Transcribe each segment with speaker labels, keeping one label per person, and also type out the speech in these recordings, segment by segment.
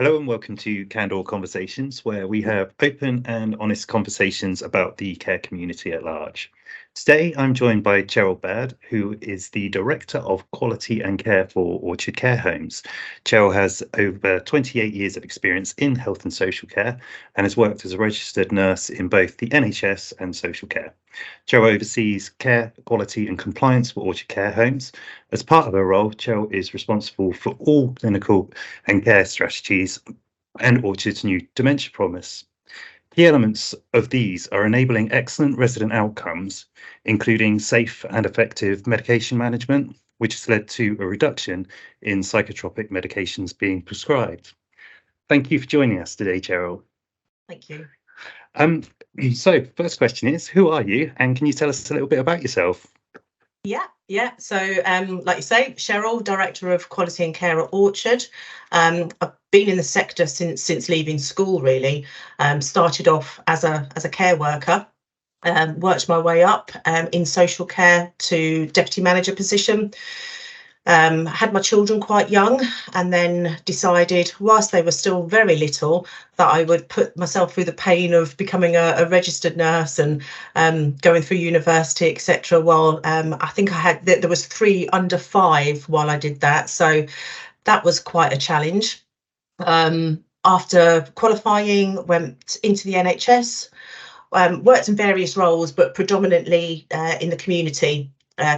Speaker 1: Hello and welcome to Candor Conversations, where we have open and honest conversations about the care community at large. Today, I'm joined by Cheryl Baird, who is the Director of Quality and Care for Orchard Care Homes. Cheryl has over 28 years of experience in health and social care and has worked as a registered nurse in both the NHS and social care. Cheryl oversees care, quality and compliance for Orchard Care Homes. As part of her role, Cheryl is responsible for all clinical and care strategies and Orchard's new Dementia Promise. Key elements of these are enabling excellent resident outcomes, including safe and effective medication management, which has led to a reduction in psychotropic medications being prescribed. Thank you for joining us today, Cheryl.
Speaker 2: Thank you.
Speaker 1: So first question is, who are you, and can you tell us a little bit about yourself?
Speaker 2: Yeah. So, like you say, Cheryl, Director of Quality and Care at Orchard. I've been in the sector since leaving school, really. Started off as a care worker, worked my way up in social care to deputy manager position. Had my children quite young, and then decided, whilst they were still very little, that I would put myself through the pain of becoming a registered nurse and going through university, etc. Well, I think there was 3 under 5 while I did that, so that was quite a challenge. After qualifying, went into the NHS, worked in various roles, but predominantly in the community,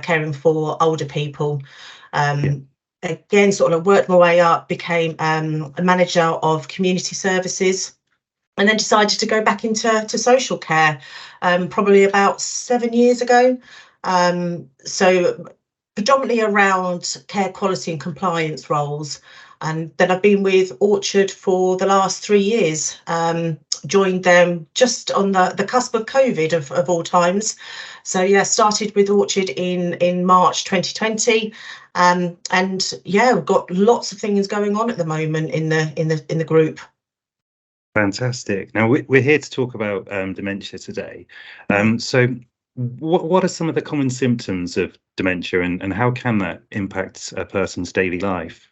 Speaker 2: caring for older people. Again, sort of worked my way up, became a manager of community services, and then decided to go back into social care probably about 7 years ago. So predominantly around care quality and compliance roles. And then I've been with Orchard for the last 3 years. Joined them just on the cusp of COVID of all times. So yeah, started with Orchard in March 2020, and yeah, we've got lots of things going on at the moment in the group.
Speaker 1: Fantastic. Now we're here to talk about dementia today. So what are some of the common symptoms of dementia, and how can that impact a person's daily life?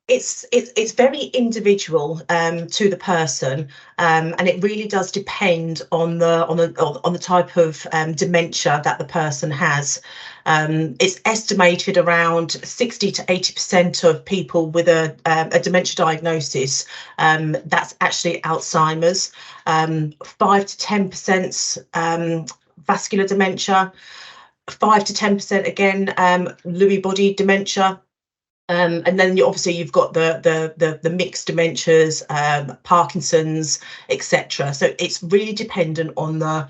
Speaker 2: It's very individual to the person, and it really does depend on the type of dementia that the person has. It's estimated around 60 to 80% of people with a dementia diagnosis that's actually Alzheimer's. 5 to 10% vascular dementia, 5 to 10% again Lewy body dementia. And then obviously you've got the mixed dementias, Parkinson's, etc. So it's really dependent on the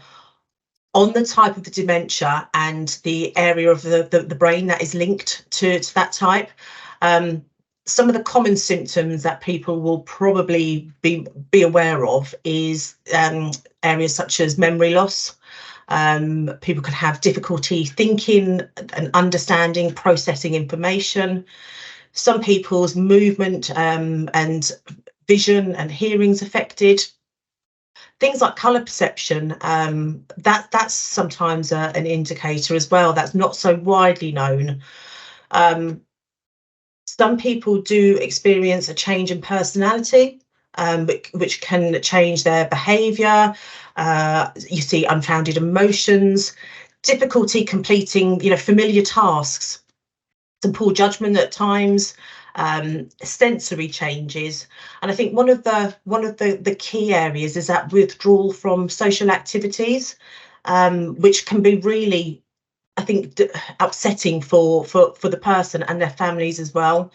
Speaker 2: type of the dementia and the area of the brain that is linked to that type. Some of the common symptoms that people will probably be aware of is areas such as memory loss. People can have difficulty thinking and understanding, processing information. Some people's movement and vision and hearing's affected. Things like colour perception, that's sometimes an indicator as well. That's not so widely known. Some people do experience a change in personality, which can change their behaviour. You see unfounded emotions, difficulty completing, familiar tasks. Some poor judgment at times, sensory changes, and I think one of the key areas is that withdrawal from social activities, which can be really, I think, upsetting for the person and their families as well.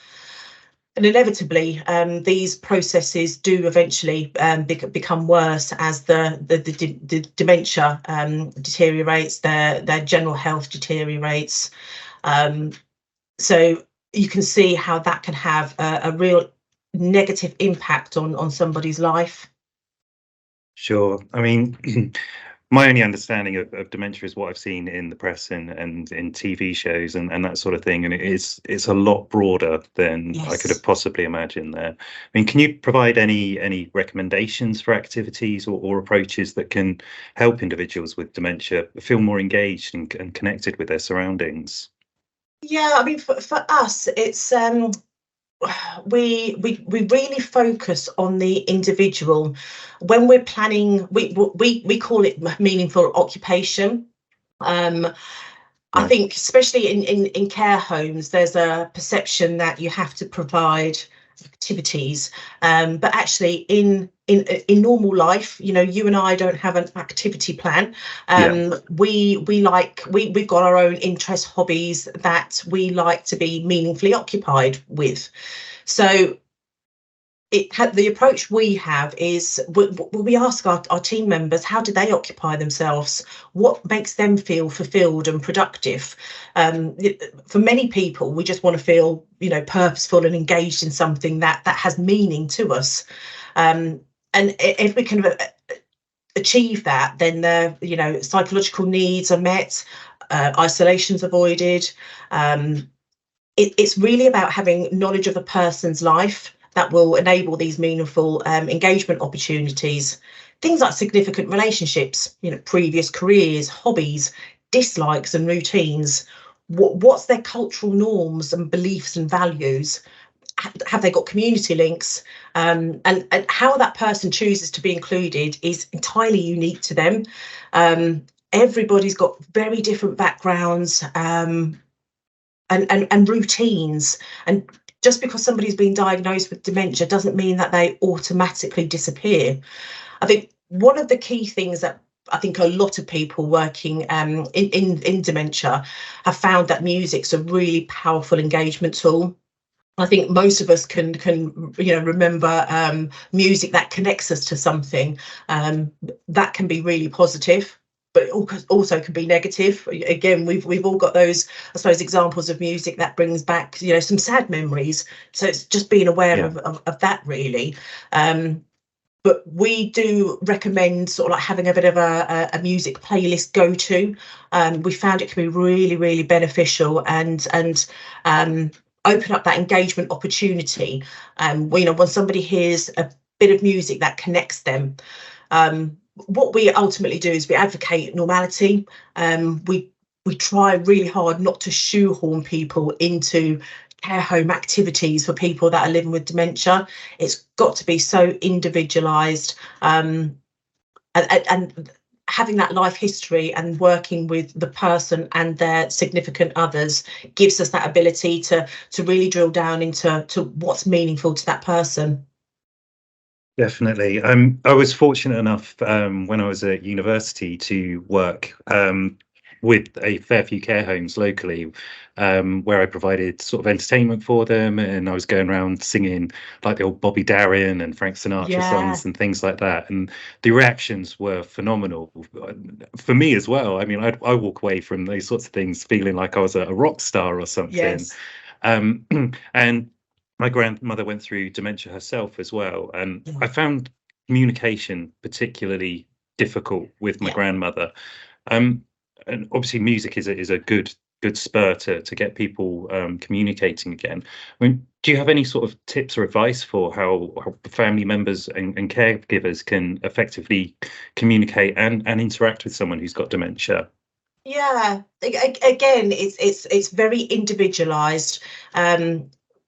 Speaker 2: And inevitably, these processes do eventually become worse as the dementia deteriorates, their general health deteriorates. So you can see how that can have a real negative impact on somebody's life.
Speaker 1: Sure. I mean, my only understanding of dementia is what I've seen in the press and in TV shows and that sort of thing. And it's a lot broader than
Speaker 2: Yes.
Speaker 1: I could have possibly imagined there. I mean, can you provide any recommendations for activities or approaches that can help individuals with dementia feel more engaged and connected with their surroundings?
Speaker 2: Yeah, I mean, for us, it's we really focus on the individual when we're planning. We call it meaningful occupation. I
Speaker 1: Right.
Speaker 2: think especially in care homes, there's a perception that you have to provide activities, but actually in normal life, you know, you and I don't have an activity plan.
Speaker 1: Yeah.
Speaker 2: We've got our own interests, hobbies that we like to be meaningfully occupied with. So the approach we have is we ask our team members, how do they occupy themselves? What makes them feel fulfilled and productive? For many people, we just want to feel, you know, purposeful and engaged in something that has meaning to us. And if we can achieve that, then their, you know, psychological needs are met, isolation's avoided. It's really about having knowledge of a person's life that will enable these meaningful engagement opportunities. Things like significant relationships, you know, previous careers, hobbies, dislikes and routines. What's their cultural norms and beliefs and values? Have they got community links? And how that person chooses to be included is entirely unique to them. Everybody's got very different backgrounds and routines. And just because somebody's been diagnosed with dementia doesn't mean that they automatically disappear. I think one of the key things that I think a lot of people working in dementia have found that music's a really powerful engagement tool. I think most of us can you know, remember music that connects us to something that can be really positive, but also can be negative. Again, we've all got those, I suppose, examples of music that brings back, you know, some sad memories. So it's just being aware of that, really. But we do recommend sort of like having a bit of a music playlist go-to. We found it can be really, really beneficial and open up that engagement opportunity. You know, when somebody hears a bit of music that connects them, what we ultimately do is we advocate normality. We try really hard not to shoehorn people into care home activities for people that are living with dementia. It's got to be so individualised, and having that life history and working with the person and their significant others gives us that ability to really drill down into what's meaningful to that person.
Speaker 1: Definitely. I was fortunate enough when I was at university to work with a fair few care homes locally, where I provided sort of entertainment for them, and I was going around singing like the old Bobby Darin and Frank Sinatra
Speaker 2: Yeah.
Speaker 1: songs and things like that. And the reactions were phenomenal for me as well. I mean, I walk away from those sorts of things feeling like I was a rock star or something.
Speaker 2: Yes.
Speaker 1: Um, and my grandmother went through dementia herself as well, and I
Speaker 2: Yeah.
Speaker 1: found communication particularly difficult with my
Speaker 2: Yeah.
Speaker 1: grandmother. Um, and obviously, music is a good spur to get people communicating again. I mean, do you have any sort of tips or advice for how family members and caregivers can effectively communicate and interact with someone who's got dementia?
Speaker 2: Yeah, again, it's very individualized.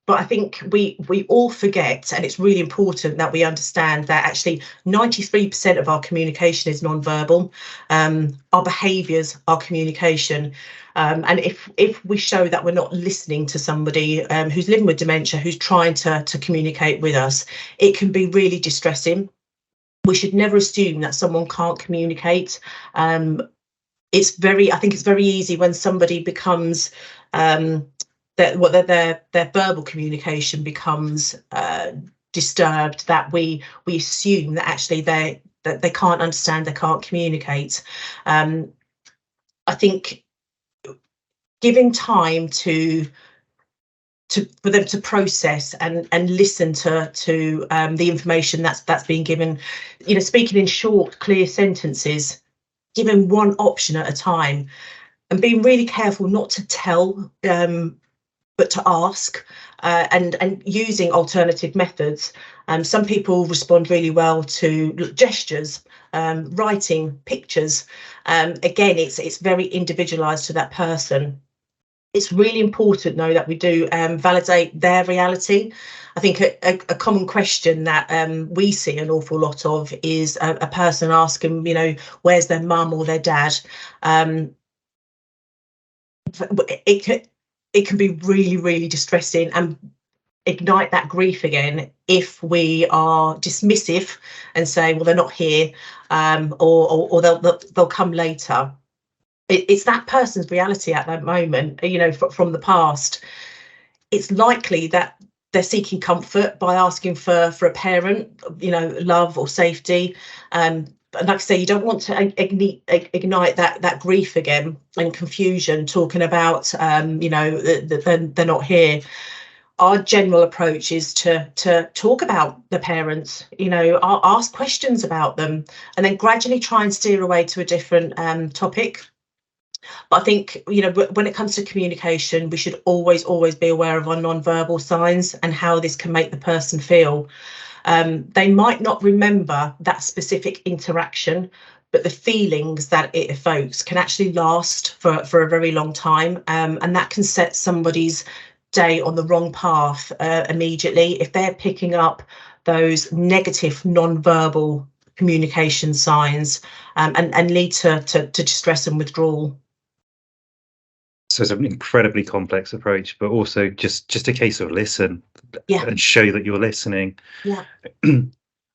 Speaker 2: But I think we all forget, and it's really important that we understand that actually 93% of our communication is non-verbal. Our behaviours are communication. And if we show that we're not listening to somebody who's living with dementia, who's trying to communicate with us, it can be really distressing. We should never assume that someone can't communicate. I think it's very easy when somebody becomes their verbal communication becomes disturbed, that we assume that actually they can't understand, they can't communicate. I think giving time for them to process and listen to the information that's being given, you know, speaking in short, clear sentences, giving one option at a time, and being really careful not to tell, but to ask, and using alternative methods. Some people respond really well to gestures, writing, pictures. Again, it's very individualised to that person. It's really important, though, that we do validate their reality. I think a common question that we see an awful lot of is a person asking, where's their mum or their dad? It can be really, really distressing and ignite that grief again if we are dismissive and say, well, they're not here, or they'll come later. It's that person's reality at that moment, from the past. It's likely that they're seeking comfort by asking for a parent, love or safety. And like I say, you don't want to ignite that grief again and confusion, talking about, that they're not here. Our general approach is to talk about the parents, ask questions about them, and then gradually try and steer away to a different topic. But I think, when it comes to communication, we should always be aware of our non-verbal signs and how this can make the person feel. They might not remember that specific interaction, but the feelings that it evokes can actually last for a very long time. And that can set somebody's day on the wrong path immediately if they're picking up those negative non-verbal communication signs, and lead to distress and withdrawal.
Speaker 1: So it's an incredibly complex approach, but also just a case of listen and show that you're listening.
Speaker 2: Yeah.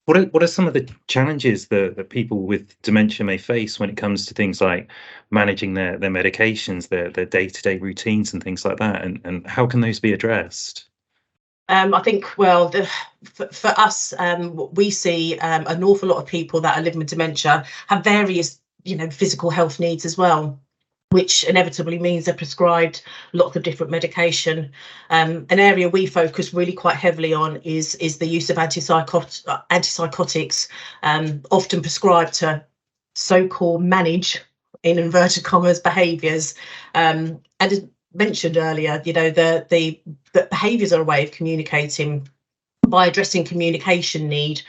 Speaker 1: What are some of the challenges that people with dementia may face when it comes to things like managing their medications, their day-to-day routines and things like that, and how can those be addressed?
Speaker 2: I think, well, for us, we see an awful lot of people that are living with dementia have various, physical health needs as well, which inevitably means they're prescribed lots of different medication. An area we focus really quite heavily on is the use of antipsychotics, often prescribed to so-called manage, in inverted commas, behaviours. And as mentioned earlier, the behaviours are a way of communicating by addressing communication need,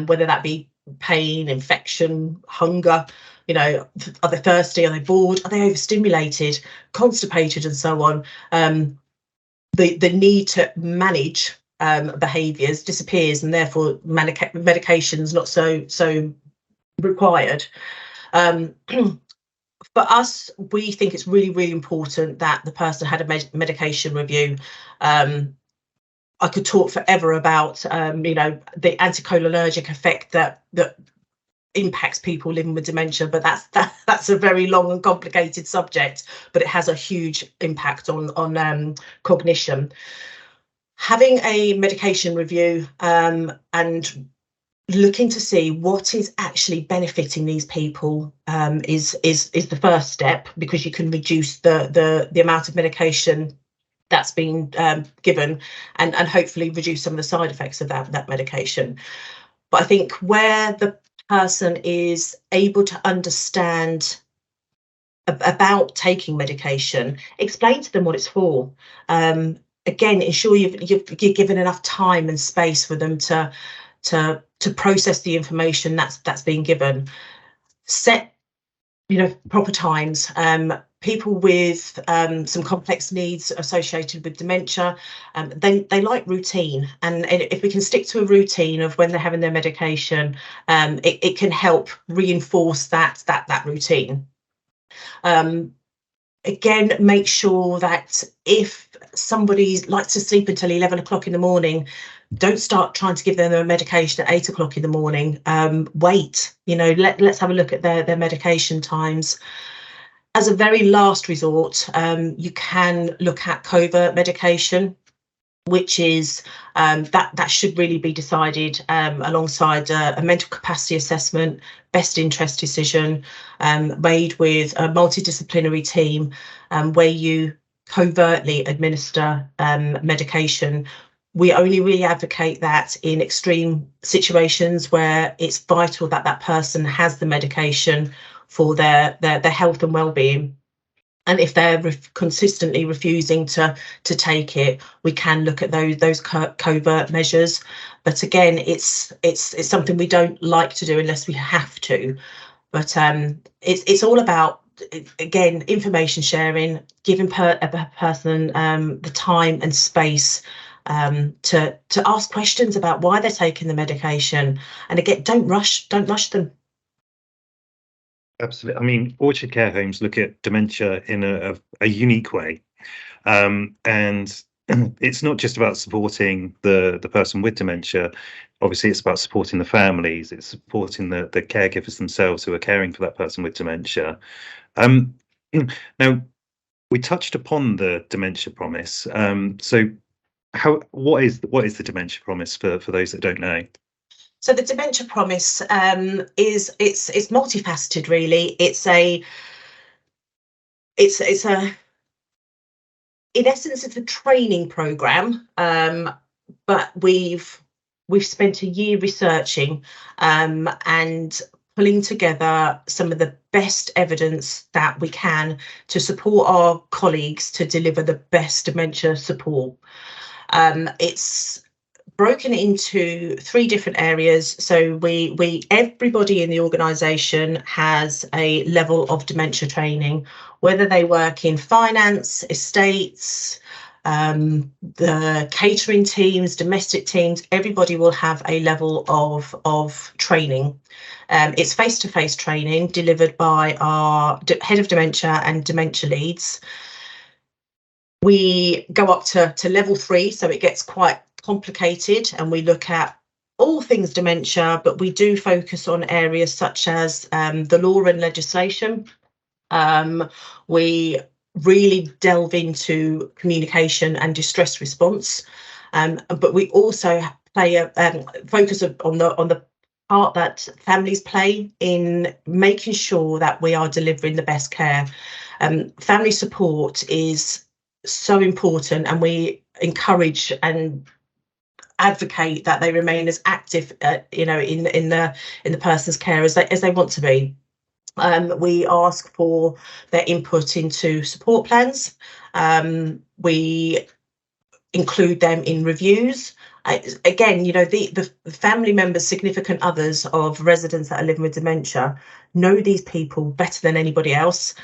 Speaker 2: whether that be pain, infection, hunger. Are they thirsty? Are they bored? Are they overstimulated, constipated, and so on? The need to manage behaviours disappears, and therefore medication's not so required. For us, we think it's really, really important that the person had a medication review. I could talk forever about the anticholinergic effect that impacts people living with dementia, but that's a very long and complicated subject, but it has a huge impact on cognition. Having a medication review and looking to see what is actually benefiting these people is the first step, because you can reduce the amount of medication that's been given, and hopefully reduce some of the side effects of that medication. But I think where the person is able to understand about taking medication, explain to them what it's for. Again, ensure you've given enough time and space for them to process the information that's being given. Set proper times. People with some complex needs associated with dementia, they like routine, and if we can stick to a routine of when they're having their medication, it can help reinforce that routine. Again, make sure that if somebody likes to sleep until 11 o'clock in the morning, don't start trying to give them a medication at 8 o'clock in the morning. Wait, let's have a look at their medication times. As a very last resort, you can look at covert medication, which is that should really be decided alongside a mental capacity assessment, best interest decision, made with a multidisciplinary team, where you covertly administer medication. We only really advocate that in extreme situations where it's vital that that person has the medication for their health and well-being. And if they're consistently refusing to take it, we can look at those covert measures. But again, it's something we don't like to do unless we have to. But it's all about again, information sharing, giving a person the time and space to ask questions about why they're taking the medication, and again, don't rush them.
Speaker 1: Absolutely. I mean, orchard care homes look at dementia in a unique way. And it's not just about supporting the person with dementia. Obviously, it's about supporting the families. It's supporting the caregivers themselves who are caring for that person with dementia. Um, Now, we touched upon the Dementia Promise. So, what is the Dementia Promise for those that don't know?
Speaker 2: So the Dementia Promise is it's multifaceted, really. It's a in essence, it's a training program, but we've spent a year researching and pulling together some of the best evidence that we can to support our colleagues to deliver the best dementia support. It's broken into 3 different areas. So everybody in the organisation has a level of dementia training, whether they work in finance, estates, the catering teams, domestic teams. Everybody will have a level of training. It's face-to-face training delivered by our head of dementia and dementia leads. We go up to level 3, so it gets quite complicated, and we look at all things dementia, but we do focus on areas such as the law and legislation. We really delve into communication and distress response, but we also play a focus on the part that families play in making sure that we are delivering the best care. Family support is so important, and we encourage and advocate that they remain as active, in the person's care as they want to be. We ask for their input into support plans. We include them in reviews. Again, the family members, significant others of residents that are living with dementia know these people better than anybody else.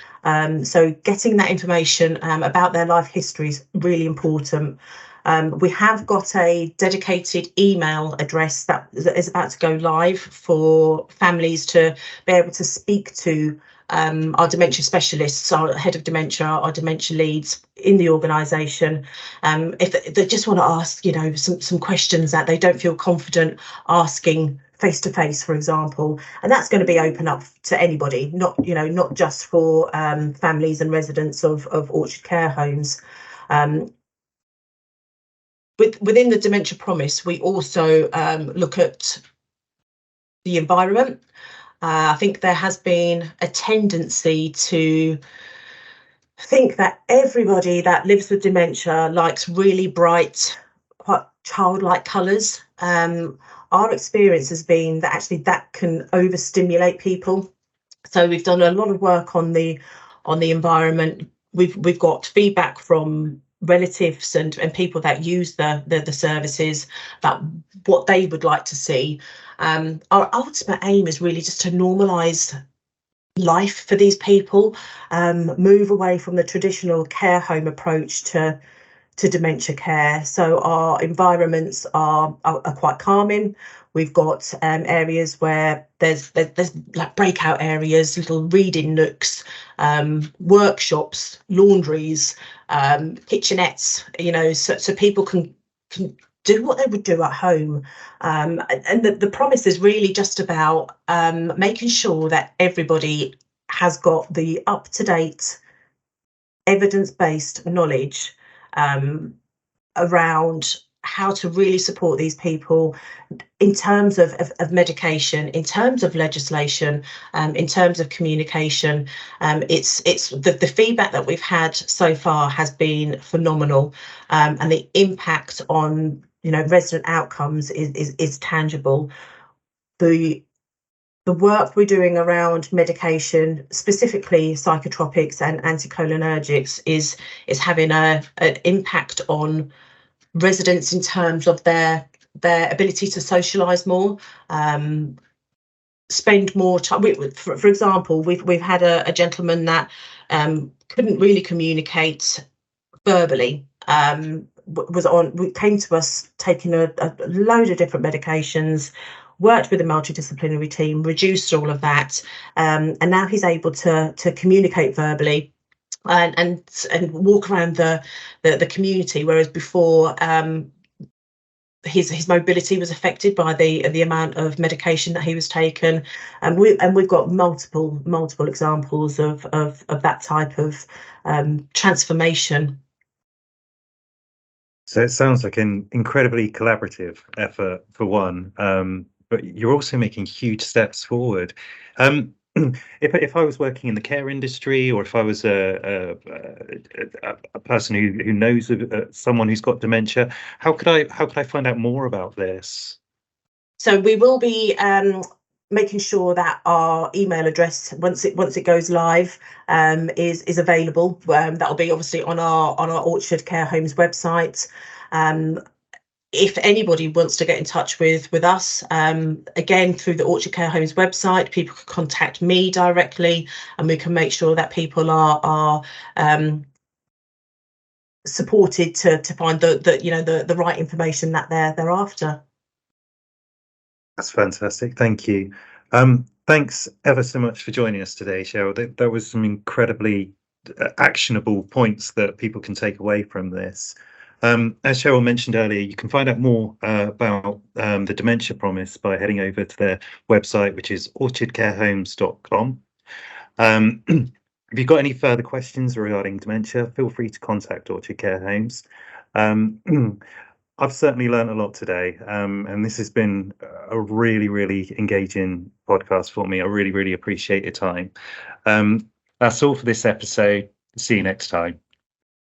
Speaker 2: So getting that information about their life history is really important. We have got a dedicated email address that is about to go live for families to be able to speak to our dementia specialists, our head of dementia, our dementia leads in the organisation. If they just want to ask, some questions that they don't feel confident asking face to face, for example, and that's going to be open up to anybody, not just for families and residents of orchard care homes. Within the Dementia Promise, we also look at the environment. I think there has been a tendency to think that everybody that lives with dementia likes really bright, quite childlike colours. Our experience has been that actually that can overstimulate people. So we've done a lot of work on the environment. We've got feedback from relatives and people that use the services about what they would like to see. Our ultimate aim is really just to normalise life for these people, move away from the traditional care home approach to dementia care. So our environments are quite calming. We've got areas where there's like breakout areas, little reading nooks, workshops, laundries, kitchenettes, so people can do what they would do at home. And the promise is really just about making sure that everybody has got the up-to-date evidence-based knowledge around how to really support these people in terms of medication, in terms of legislation, in terms of communication. It's the feedback that we've had so far has been phenomenal, and the impact on resident outcomes is tangible. The work we're doing around medication, specifically psychotropics and anticholinergics, is having an impact on residents in terms of their ability to socialise more. spend more time. For example, we've had a gentleman that couldn't really communicate verbally. Came to us taking a load of different medications, worked with a multidisciplinary team, reduced all of that, and now he's able to communicate verbally and walk around the community, whereas before his mobility was affected by the amount of medication that he was taken, and we've got multiple examples of that type of transformation.
Speaker 1: So it sounds like an incredibly collaborative effort for one, but you're also making huge steps forward. If I was working in the care industry, or if I was a person who knows someone who's got dementia, how could I find out more about this?
Speaker 2: So we will be making sure that our email address, once it goes live, is available. That'll be obviously on our Orchard Care Homes website. If anybody wants to get in touch with us, again, through the Orchard Care Homes website, people can contact me directly, and we can make sure that people are supported to find the right information that they're after.
Speaker 1: That's fantastic. Thank you. Thanks ever so much for joining us today, Cheryl. There was some incredibly actionable points that people can take away from this. As Cheryl mentioned earlier, you can find out more about the Dementia Promise by heading over to their website, which is orchardcarehomes.com. If you've got any further questions regarding dementia, feel free to contact Orchard Care Homes. I've certainly learned a lot today, and this has been a really, really engaging podcast for me. I really, really appreciate your time. That's all for this episode. See you next time.